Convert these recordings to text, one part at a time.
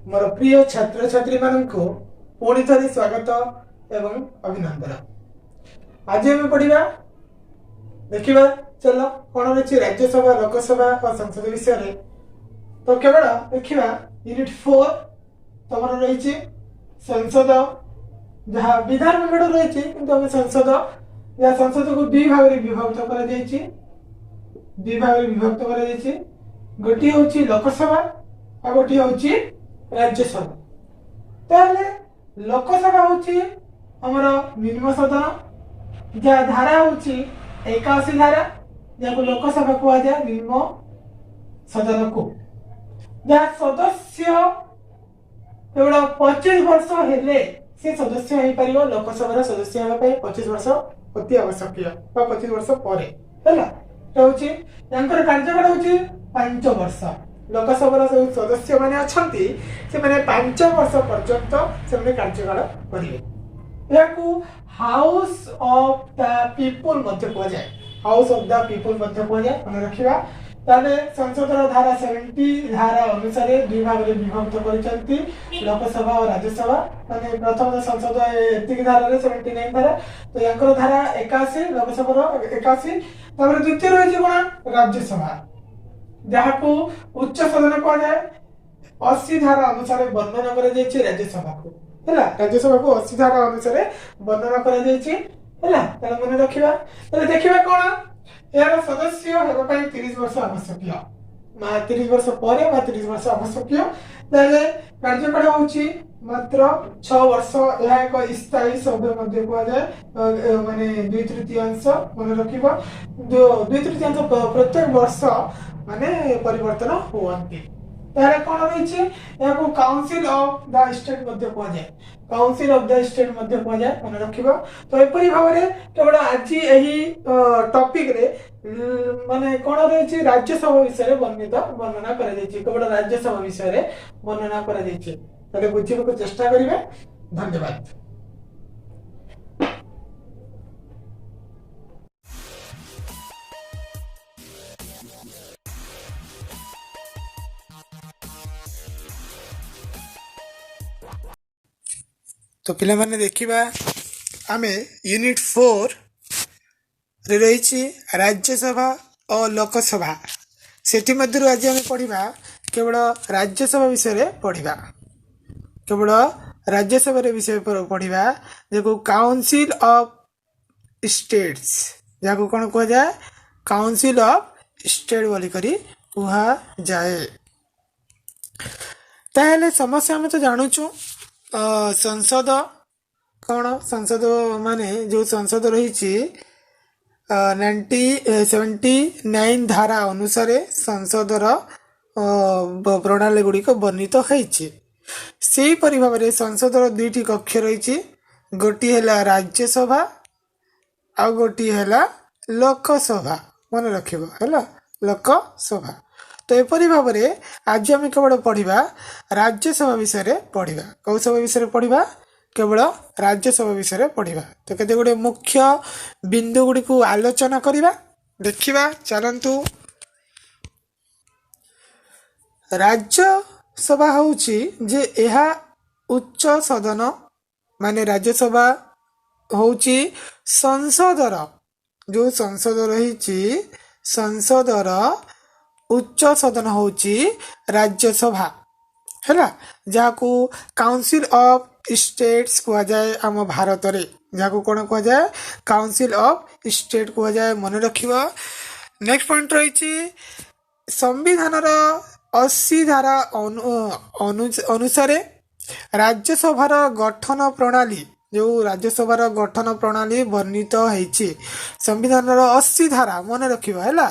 मोर प्रिय छात्र छात्री मानू पुणी थे स्वागत एवं अभिनंदन। आज आम पढ़ा देखा चल कौन रही राज्यसभा लोकसभा और संसद विषय तो केवल देखा यूनिट 4 तुम रही संसद जहाँ विधानमंडल रही कि संसद जहाँ संसद को दुई भाग में विभक्त कर गोटे हूँ लोकसभा और गोटे हूँ राज्यसभा। ताहले लोकसभा हूँ आमर निम्न सदन जहाँ धारा हूँ 81 धारा जहाँ लोकसभा कह जाए निम्न सदन को जहाँ सदस्य केवल 25 वर्ष हेले से सदस्य हो पार लोकसभा सदस्य होगा 25 वर्ष अति आवश्यक 25 वर्ष पर कार्यकाल हूँ 5 वर्ष। लोकसभा सब सदस्य मैंने अच्छा से मैंने 5 वर्ष पर्यंत से कार्यकाल करेंगे। हाउस ऑफ द पीपुल कहुए हाउस ऑफ द पीपुल कहुए मन रखा। ताले संसद धारा 70 धारा अनुसार दुई भाग में विभक्त कर लोकसभा और राज्यसभा माने प्रथम संसद एतिक धारा 79 धारा तो यहाँ धारा 81 लोकसभा 81 द्वितीय रही कौन राज्यसभा जहाँ को उच्च सदन कह जाए 80 धारा अनुसार वर्णना कर राज्यसभा को है राज्यसभा को 80 धारा अनुसार वर्णना कर मन रखा। देखा कौन यार सदस्य होगा 30 वर्ष आवश्यक 30 वर्ष पर 30 वर्ष आवश्यक कार्यकाल हूँ मात्र 6 वर्ष यह एक स्थायी शब्द कहुए माने 2/3 मन रखा 2/3 प्रत्येक वर्ष माने परिवर्तन हुआ कौन रही काउंसिल ऑफ द स्टेट कहुए काउंसिल ऑफ द स्टेट कहुए मन रखा। तो यपरी भाव में केवल आज यही टॉपिक रे माने कौन रही राज्यसभा विषय वर्णना केवल राज्यसभा विषय वर्णना कर बुझे चेष्टा करेंगे। धन्यवाद। तो पिला माने देखिबा आमे यूनिट 4 रे रही राज्यसभा और लोकसभा सेठी मध्य आज आम पढ़ा केवल राज्यसभा विषय पढ़ा केवल राज्यसभा विषय पढ़ा जो काउंसिल ऑफ स्टेट्स जहाँ कौन कह जाए काउंसिल ऑफ स्टेट बोली करी कह जाए। ताहले समस्या आम तो जानूचु संसद कौन संसद माने जो संसद रही 79 धारा अनुसार संसदर प्रणाली गुड़िक वर्णित होती से भाव में संसदर दुईटी कक्ष रही गोटी है राज्यसभा आ गोटी है लोकसभा मन रखिबो है लोकसभा। तो यपरी भाव में आज आम केवल पढ़ा राज्यसभा विषय पढ़ा कौ सभा विषय पढ़ा केवल राज्यसभा विषय पढ़ा। तो केते गुड़े मुख्य बिंदु गुड़ी को आलोचना करवा देखा चलतु। राज्यसभा होउची जे एहा उच्च सदन माने राज्यसभा होउची संसदर जो संसद रही संसदर उच्च सदन होउची राज्यसभा है जहाँ को काउंसिल ऑफ स्टेट्स कह जाए आम भारत रे जहाँ को कौन कह जाए काउंसिल ऑफ स्टेट कह जाए मन रखिबा। नेक्स्ट पॉइंट रही संविधान 80 धारा अनुसार राज्यसभार गठन प्रणाली जो राज्यसभार गठन प्रणाली वर्णित होती संविधान 80 धारा मन रखिबा है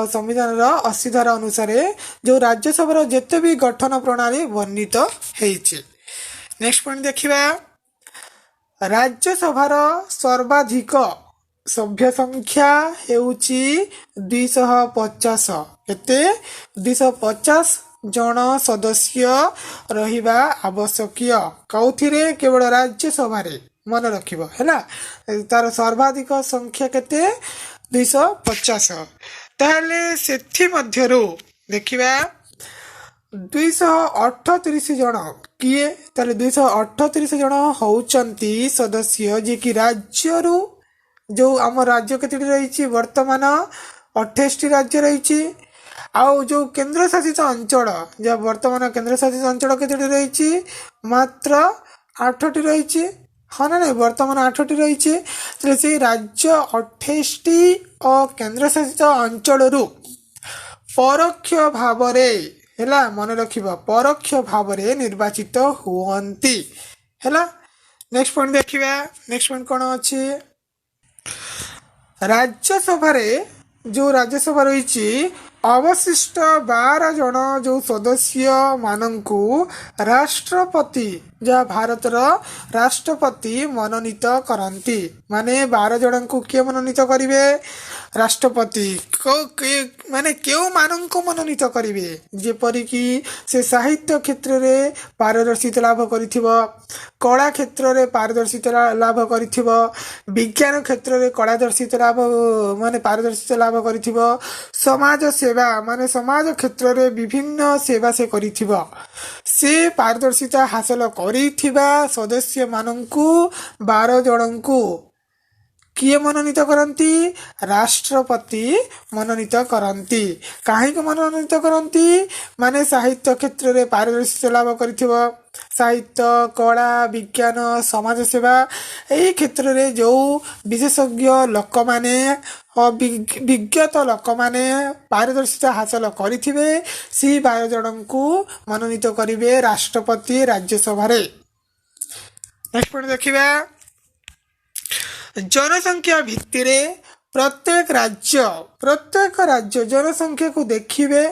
संविधान 80 धारा अनुसार जो राज्यसभार जिते भी गठन प्रणाली वर्णित होती। नेक्स्ट पॉइंट देखिबा राज्यसभार सर्वाधिक सभ्य संख्या हेउची 250 केते 250 जन सदस्य रहिबा आवश्यक कौथिरे केवल राज्यसभा मन रखिबो है तार सर्वाधिक संख्या केते 250 ताहले सेथि मध्यरु देखिबा 238 जन किए ताले 238 जन होउचंती सदस्य जे कि राज्य जो आम राज्य केते रही वर्तमान 28 राज्य रही आउ जो केंद्र शासित अंचल जब वर्तमान केंद्र शासित अंचल केते रही मात्र 8टी रही हाँ ना नहीं वर्तमान 8टी रही से राज्य 28टी और केंद्र शासित अंचल परोक्ष भाव हैला मन रखिबा परोक्ष भाव निर्वाचित हुअंती हैला। नेक्स्ट पॉइंट देखिबा नेक्स्ट पॉइंट कोन अछि राज्यसभा जो राज्यसभा रही अवशिष्ट 12 जन जो सदस्य मानंकु राष्ट्रपति जहाँ भारतर राष्ट्रपति मनोनीत करती माने 12 जन को किए मनोनीत करिवे राष्ट्रपति माने क्यों मानंको मनोनीत करिवे जेपरिकी से साहित्य क्षेत्र रे पारदर्शिता लाभ करिथिबो कला क्षेत्र रे पारदर्शिता लाभ करिथिबो विज्ञान क्षेत्र रे कलादर्शिता लाभ माने पारदर्शिता लाभ करिथिबो समाज सेवा माने समाज क्षेत्र रे विभिन्न सेवा से करिथिबो से पारदर्शिता हासिल करिथिबा सदस्य मानंकु 12 जनंकु किए मनोनीत करती राष्ट्रपति मनोनीत करती कहीं मनोनीत करती माने साहित्य क्षेत्र में पारदर्शिता लाभ कर साहित्य कला विज्ञान समाज सेवा यही क्षेत्र में जो विशेषज्ञ लोक माने विज्ञत लोक माने पारदर्शिता हासिल करिथिबे सी 12 जन को मनोनीत करिवे राष्ट्रपति राज्यसभा रे। नेक्स्ट पॉइंट देखिबा जनसंख्या भित्ति प्रत्येक राज्य जनसंख्या को देखिए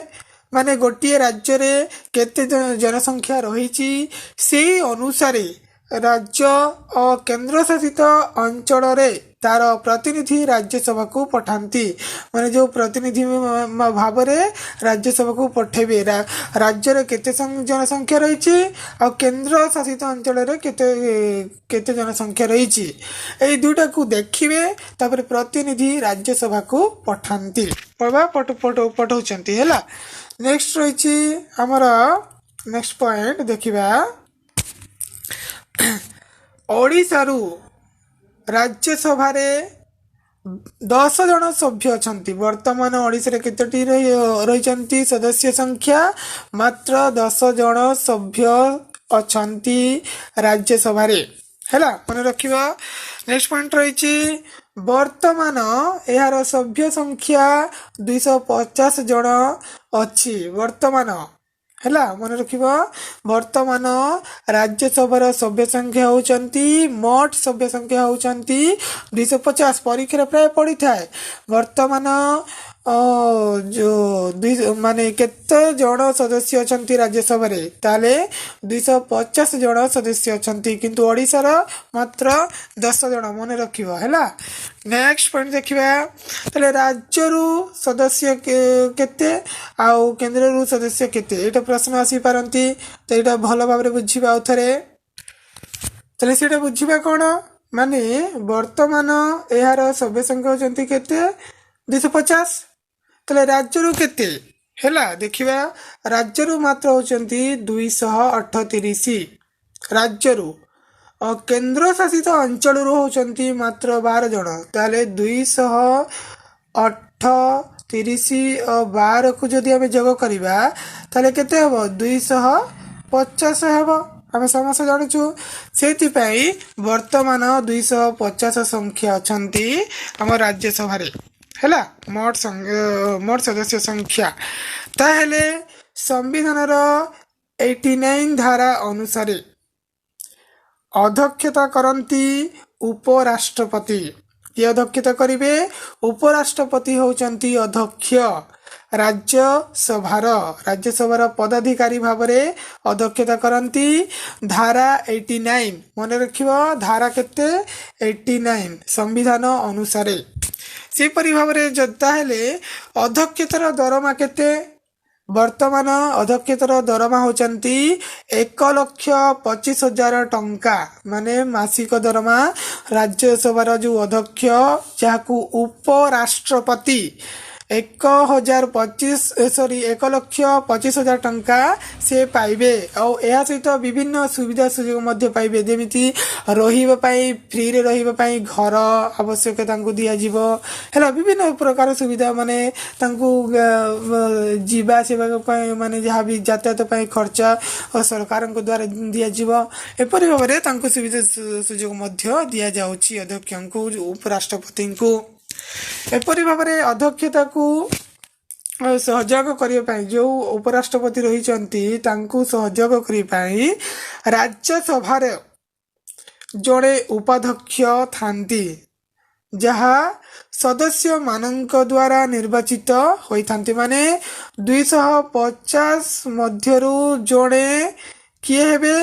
माने गोटे राज्य रे केते जनसंख्या रही से अनुसार राज्य और केंद्र शासित अंचल रे तार प्रतिनिधि राज्यसभा को पठाती माने जो प्रतिनिधि भाव में राज्यसभा को पठेबे राज्य रे केते जनसंख्या रही और केंद्र शासित अंचल रे केते जनसंख्या रही ए दुटा को देखिए तापर प्रतिनिधि राज्यसभा को पठाती पठाउछंती हैला। नेक्स्ट रही हमर नेक्स्ट पॉइंट देखिबा ओडिशा रु राज्यसभा 10 जन सभ्य अच्छा वर्तमान ओडिशा रे केतोटी रही सदस्य संख्या मात्र 10 जन सभ्य अच्छा राज्यसभा हैला मन रखिबा। नेक्स्ट पॉइंट रही वर्तमान यार सभ्य संख्या 250 जन अच्छी वर्तमान हैला मन रखिबा वर्तमान राज्यसभा सभ्य संख्या होचंती मोट सभ्य संख्या होचंती 250 परीक्षा प्राय पड़ी थाए वर्तमान जो माने केते जन सदस्य अछंती राज्यसभा रे ताले 250 जन सदस्य अछंती किंतु ओडिसा रा मात्र 10 जन मन रखिबा हैला। नेक्स्ट पॉइंट देखिबा ताले राज्य रु सदस्य केते आउ केंद्र रु सदस्य केते एटा प्रश्न आसी पारंती तो एटा भलो भाबरे बुझिबा उथरे ताले सेटा बुझिबा कोन माने वर्तमान एहार सभ्य संख्या अछंती केते 250 ताले राज्य रु केते हैला देखिबा राज्य रु मात्र होचंती 238 राज्य रु और केंद्र शासित अंचल रु होचंती मात्र 12 जन ताले 238 और 12 को जदि आमे जोग करिबा ताले केते हबो 250 हबो आमे समस्त जानुछु सेति पई वर्तमान 250 संख्या अछंती हम राज्यसभा रे हैला मोट सदस्य संख्या ताहेले संविधान 89 धारा अनुसार अध्यक्षता करती उपराष्ट्रपति किए अध्यक्षता करिवे उपराष्ट्रपति होचंती अध्यक्ष राज्यसभार पदाधिकारी भाव में अध्यक्षता करती धारा 89 मन रखिबा धारा केते 89 संविधान अनुसार सेपरी भाव में जता हेले अध्यक्षतार दरमा केते वर्तमान अध्यक्षतार दरमा होचंती 1,25,000 टंका माने मासिक दरमा राज्यसभार जो अध्यक्ष जहाकू उपराष्ट्रपति 1,25,000 टंका से पाइबे और यह सहित विभिन्न सुविधा सुजोग मध्य पाइबे जेमिति रहिबा पई फ्री रे रहिबा पई घर आवश्यक तांको दिया जीवो हैला विभिन्न प्रकार सुविधा माने तांको जीवा सेवा पई माने जहाँ भी यातायात पई खर्च सरकार द्वारा दिया जीवो एपरि भाबरे तांको सुविधा सुजोग मध्य दिया जाउछि अध्यक्षଙ୍କୁ उपराष्ट्रपतिଙ୍କୁ एपरि भाबरे अध्यक्षता को सहयोग करने पाई जो उपराष्ट्रपति रही सहयोग करने राज्यसभा जड़े उपाध्यक्ष थांती जहा सदस्य मानक द्वारा निर्वाचित होइथांती माने 250 मध्यरु जड़े किए हेबे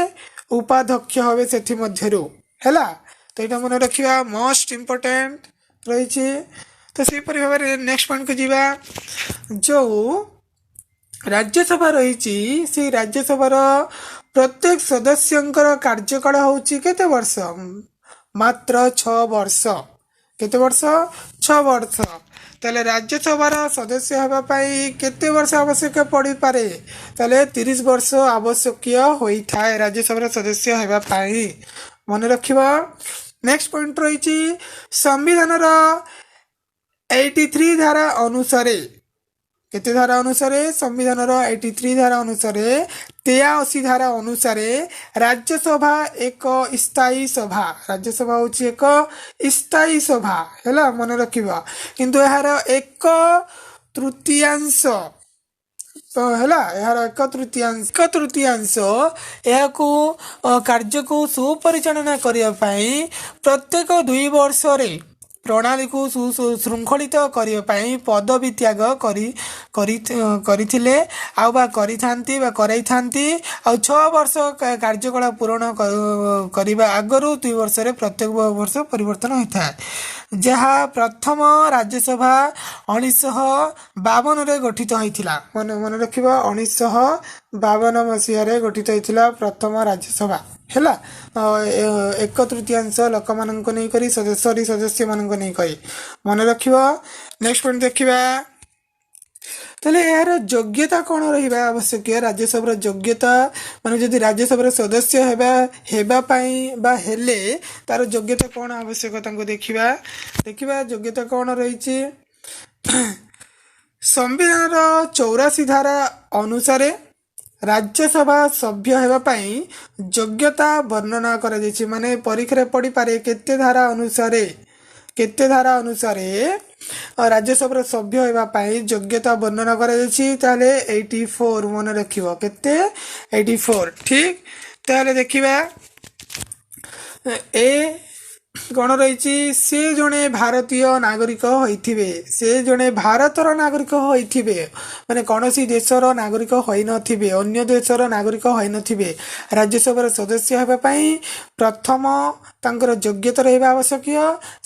उपाध्यक्ष होबे सेठी मध्यरु हैला तो एटा मन रखिबा मोस्ट इंपोर्टेंट रही तो से भाव में नेक्स्ट पॉइंट को जीवा जो राज्यसभा रही से राज्यसभार प्रत्येक सदस्यंकर कार्यकाल होची केते वर्ष मात्र 6 वर्ष केते वर्ष 6 वर्ष ताले राज्यसभार सदस्य होबा पई केते वर्ष आवश्यक पड़ी पारे ताले 30 वर्ष आवश्यक होई थाए राज्यसभार सदस्य होबा पई मन रखिबा नेक्स्ट पॉइंट रही संविधान 83 धारा अनुसार केते धारा अनुसार संविधान 83 धारा अनुसार 83 धारा अनुसार राज्यसभा एक स्थायी सभा राज्यसभा होची एक स्थायी सभा हैला मन रखिबा किंतु यार 1/3 तो हैला यार 1/3 यह कार्य को सुपरिचालना करने प्रत्येक 2 वर्ष रे प्रणाली को सुशृंखलित करने पदवी त्याग करथिले आउ बा करिथांती बा कराइथांती आउ 6 वर्ष कार्यकाल पूर्ण करबा आगरु 2 वर्ष रे प्रत्येक वर्ष परिवर्तन होता है जहाँ प्रथम राज्यसभा 1952 रे गठित होइथिला मन रखिबा 1952 मसीह गठित होइथिला प्रथम राज्यसभा हैला 1/3 लोक मानक नहीं करी सदस्य मानक नहीं करी मन रखिबा नेक्स्ट पॉइंट देखिबा ताले यार योग्यता कौन रहिबा आवश्यक राज्यसभा योग्यता माने जदि राज्यसभा सदस्य हेबा पई बा हेले तार योग्यता कौन आवश्यक तांको देखिबा योग्यता कौन रही संविधान 84 धारा अनुसार राज्यसभा सभ्य हेबा पई योग्यता वर्णना करा जायछि माने परीक्षा पड़ी पारे केते धारा अनुसार राज्यसभा सभ्य हेबा पई योग्यता वर्णना करा जायछि ताले 84 मन रखिबो केते 84 ठीक ताले देखिबा ए कौन रही से जड़े भारतीय नागरिक होइथिबे से जड़े भारतर नागरिक होइथिबे माने कौनसी देशर नागरिक होई नथिबे अन्य देशर नागरिक होई नथिबे राज्यसभा सदस्य हेबा पई प्रथम तांकर योग्यता रहबा आवश्यक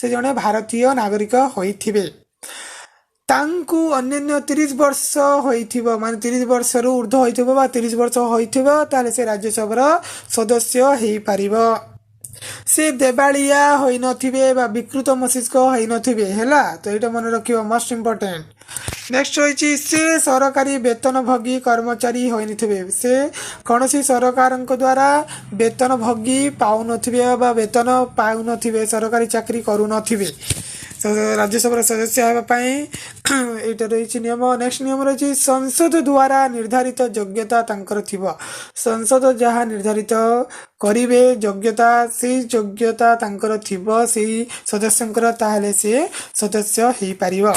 से जड़े भारतीय नागरिक होइथिबे तांकु अन्य 30 वर्ष होइथिबो माने 30 वर्ष रु ऊर्ध्व होइथिबो बा 30 वर्ष होइथिबो ताले से राज्यसभा सदस्य हेई पारिबो से देवालिया होई नथिबे बा विकृत मस्तिष्क होई नथिबे हैला तो एटा मन रखिबो मोस्ट इंपोर्टेंट नेक्स्ट होइची से सरकारी वेतन भोगी कर्मचारी होई नथिबे से कोनोसी सरकारक द्वारा वेतन भोगी पाउ नथिबे बा वेतन पाउ नथिबे सरकारी चाकरी करू नथिबे राज्यसभा सदस्य हेबा पई एटा रही नियम नेक्स्ट नियम रही संसद द्वारा निर्धारित योग्यता तांकर थिबो संसद जहाँ निर्धारित करिवे योग्यता से योग्यता तांकर थिबो से सदस्यंकर ताहले से सदस्य हेई पारिबो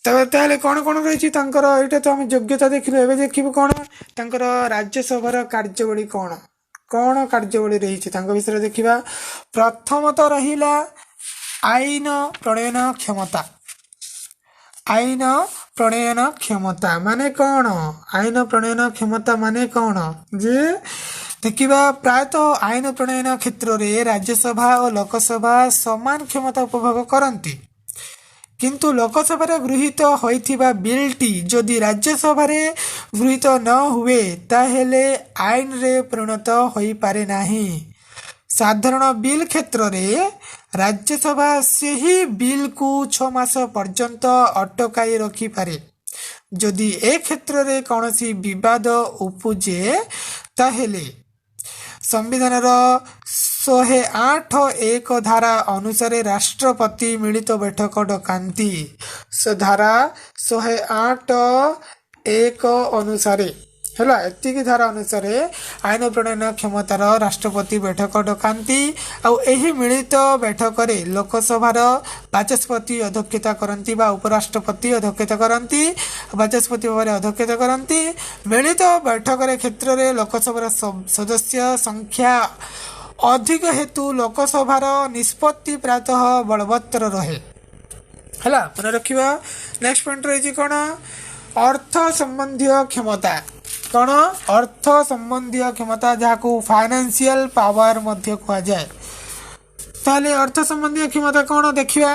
ताहले कौन कौन रही तांकर एटा तो हम योग्यता देखिलु एबे देखिबो कौन तांकर राज्यसभार कार्यवली कौन कार्यवली रही तांक विषय देखिबा प्रथम तो रहिला आईन प्रणयन क्षमता माने कौन आईन प्रणयन क्षमता माने कौन जे देखिबा प्रायतः आईन प्रणयन क्षेत्र रे राज्यसभा और लोकसभा समान क्षमता उपभोग करती किंतु लोकसभा गृहीत होइथिबा बिलटी जदि राज्यसभा गृहीत न हुए ताहेले आईन रे परिणत होई पारे नाही साधारण बिल क्षेत्र रे राज्यसभा से ही बिल को 6 मास पर्यंत अटकाई रखिपारे जदि ए क्षेत्र रे कौनसी विवाद उपजे ताहेले संविधान 108(1) धारा अनुसार राष्ट्रपति मिलित बैठक डकांती धारा 108(1) अनुसार है एतिकी धारा अनुसार आईन प्रणयन क्षमतार राष्ट्रपति बैठक डकांती आही मिलित बैठक रे लोकसभार बाचस्पति अध्यक्षता करती उपराष्ट्रपति अध्यक्षता करती बाचस्पति भाव अध्यक्षता करती मिलित बैठक रे क्षेत्र में लोकसभार सदस्य संख्या अधिक हेतु लोकसभार निष्पत्ति प्रायतः बलवत्तर रहे है मन रखा। नेक्स्ट पॉइंट रही कौन अर्थ संबंधी क्षमता कौन अर्थ संबंधी क्षमता जहाँ फाइनेंशियल पावर मध्य कह जाए ताले अर्थ संबंधी क्षमता कौन देखिए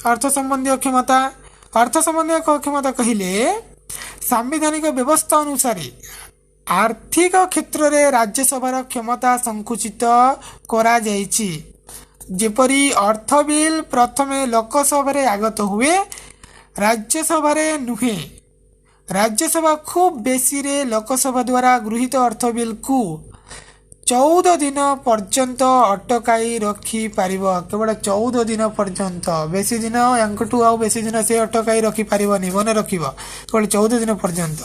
अर्थ संबंधी क्षमता कहले सांविधानिक व्यवस्था अनुसार आर्थिक क्षेत्र में राज्यसभार क्षमता संकुचित करा जाइछि जेपरी अर्थ बिल प्रथमे लोकसभा आगत हुए राज्यसभा नुहे राज्यसभा खूब बेसी रे लोकसभा द्वारा गृहीत अर्थ बिल को 14 दिन पर्यंत अटकाई रखी पारिबो केवल 14 दिन पर्यंत बेसी दिन यांकटू आउ बेसी दिन से अटकाई रखी पारिबनी मन रखिबो केवल 14 दिन पर्यंत।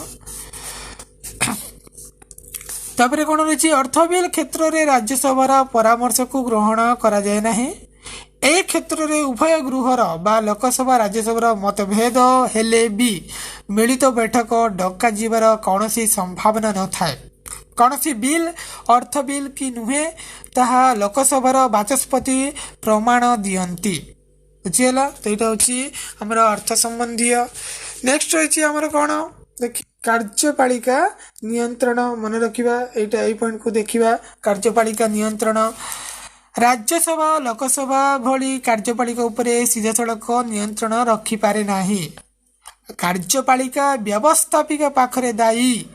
तापर कौन रही अर्थ बिल क्षेत्र में राज्यसभार परामर्श को ग्रहण करा जाए नहीं ए क्षेत्र में उभय गृहर बा लोकसभा राज्यसभार मतभेद हेले भी मिलित बैठक डका जीवार कौन संभावना न थाए कौन बिल अर्थ बिल कि नुहे ताहा लोकसभार बाचस्पति प्रमाण दियंती बुझीगला। तो यहाँ हूँ आमर अर्थ संबंधी। नेक्स्ट रही आमर कौन देख कार्यपालिका नियंत्रण मन रखा यहाँ पॉइंट को देखा कार्यपालिका नियंत्रण राज्यसभा लोकसभा भली कार्यपालिका उपरे सीधा सड़क नियंत्रण रखिपारे नाही कार्यपालिका व्यवस्थापिका पाखरे दायी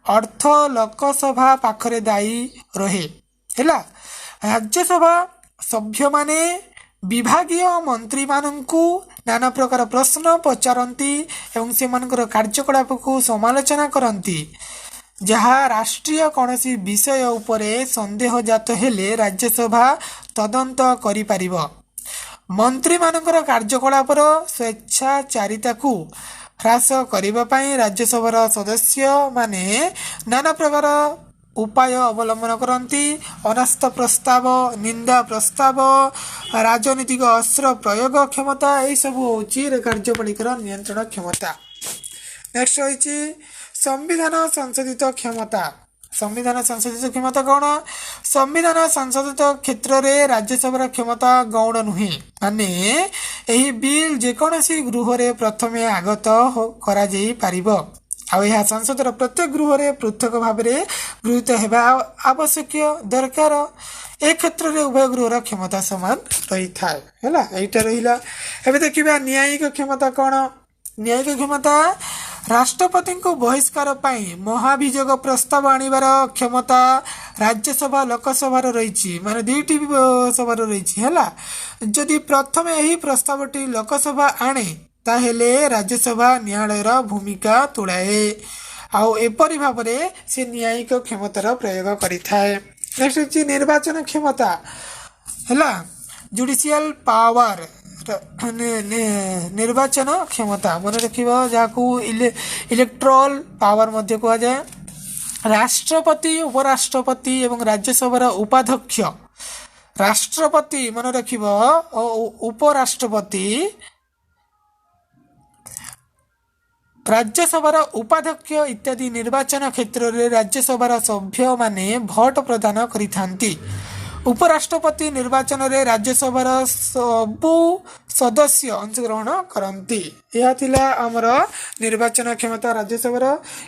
अर्थ लोकसभा पाखरे दायी रहे हैला। राज्यसभा सभ्य माने विभागीय मंत्री माननकु नाना प्रकार प्रश्न पचारती एवं से मानकर कार्यकलाप को समालोचना करती जहाँ राष्ट्रीय कौनसी विषय उपरे संदेह जात हेले राज्यसभा तदंत करि पारिबो मंत्री मानकर कार्यकलापर स्वेच्छाचारिता को ह्रास करिबा पई राज्यसभार सदस्य माने नाना प्रकार उपाय अवलंबन करती अनास्था प्रस्ताव निंदा प्रस्ताव राजनीतिक अस्त्र प्रयोग क्षमता यही सब हूँ कार्यपालिकार नियंत्रण क्षमता। नेक्स्ट रही संविधान संशोधित क्षमता संविधान संशोधित क्षमता कौन संविधान संशोधित क्षेत्र में राज्यसभार क्षमता गौण नुहे माने यही बिल जेकोसी गृह रे प्रथमे आगत करा जाई पारिबो आ यह संसदर प्रत्येक गृह रे पृथक भाव में गृहीत हेबा आवश्यक दरकार ए क्षेत्र में उभय गृहर क्षमता समान रही थाए हैला। एटा रहिला एबे देखिबा न्यायिक क्षमता कौन न्यायिक क्षमता राष्ट्रपति को बहिष्कार पाई महाभियोग प्रस्ताव आनिबार क्षमता राज्यसभा लोकसभा रही माने दुईटी सभा रही है जदि प्रथम यही प्रस्तावटी लोकसभा आने ताहेले राज्यसभा न्यायालयर भूमिका तुलाए आउ एपरि भाव में से न्यायिक क्षमतार प्रयोग करिथाए। नेक्स्ट होची निर्वाचन क्षमता हैला जुडिशियल पावर निर्वाचन क्षमता मन रखिबा जाकू इलेक्ट्रल पावर मध्य कहा जाए राष्ट्रपति उपराष्ट्रपति एवं राज्यसभार उपाध्यक्ष राष्ट्रपति मन रखिबा उपराष्ट्रपति राज्यसभार उपाध्यक्ष इत्यादि निर्वाचन क्षेत्र में राज्यसभार सभ्य माने भोट प्रदान करिथांती उपराष्ट्रपति निर्वाचन रे राज्यसभार सबु सदस्य अंशग्रहण करती यह थिला आमर निर्वाचन क्षमता राज्यसभार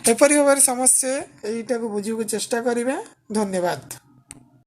एपरि भाव समस्या एटा को बुझी को चेष्टा करिवे। धन्यवाद।